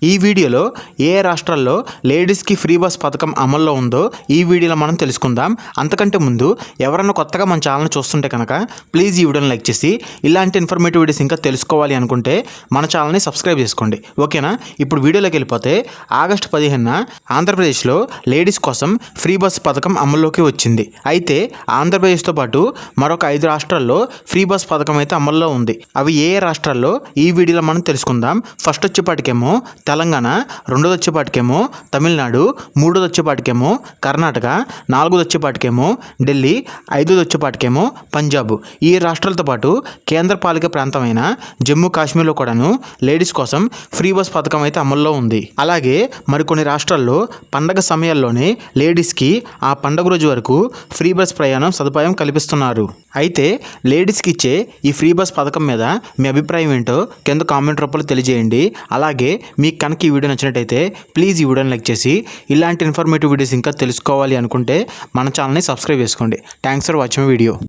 ఈ వీడియోలో ఏ రాష్ట్రాల్లో లేడీస్కి ఫ్రీ బస్ పథకం అమల్లో ఉందో ఈ వీడియోలో మనం తెలుసుకుందాం. అంతకంటే ముందు ఎవరన్నా కొత్తగా మన ఛానల్ చూస్తుంటే కనుక ప్లీజ్ ఈ వీడియోని లైక్ చేసి ఇలాంటి ఇన్ఫర్మేటివ్ వీడియోస్ ఇంకా తెలుసుకోవాలి అనుకుంటే మన ఛానల్ని సబ్స్క్రైబ్ చేసుకోండి. ఓకేనా? ఇప్పుడు వీడియోలోకి వెళ్ళిపోతే ఆగస్టు 15న ఆంధ్రప్రదేశ్లో లేడీస్ కోసం ఫ్రీ బస్ పథకం అమల్లోకి వచ్చింది. అయితే ఆంధ్రప్రదేశ్తో పాటు మరొక 5 రాష్ట్రాల్లో ఫ్రీ బస్ పథకం అయితే అమల్లో ఉంది. అవి ఏ రాష్ట్రాల్లో ఈ వీడియోలో మనం తెలుసుకుందాం. ఫస్ట్ వచ్చేపాటికేమో తెలంగాణ, రెండోది వచ్చేపాటికేమో తమిళనాడు, మూడోది వచ్చేపాటికేమో కర్ణాటక, నాలుగోది వచ్చేపాటికేమో ఢిల్లీ, ఐదోది వచ్చేపాటికేమో పంజాబ్. ఈ రాష్ట్రాలతో పాటు కేంద్రపాలిక ప్రాంతమైన జమ్మూ కాశ్మీర్లో కూడాను లేడీస్ కోసం ఫ్రీ బస్ పథకం అయితే అమల్లో ఉంది. అలాగే మరికొన్ని రాష్ట్రాల్లో పండగ సమయాల్లోనే లేడీస్కి ఆ పండగ రోజు వరకు ఫ్రీ బస్ ప్రయాణం సదుపాయం కల్పిస్తున్నారు. అయితే లేడీస్కి ఇచ్చే ఈ ఫ్రీ బస్ పథకం మీద మీ అభిప్రాయం ఏంటో కింద కామెంట్ రూపంలో తెలియజేయండి. అలాగే మీకు కనుక ఈ వీడియో నచ్చినట్టయితే ప్లీజ్ ఈ వీడియోని లైక్ చేసి ఇలాంటి ఇన్ఫర్మేటివ్ వీడియోస్ ఇంకా తెలుసుకోవాలి అనుకుంటే మన ఛానల్ని సబ్స్క్రైబ్ చేసుకోండి. Thanks for watching video.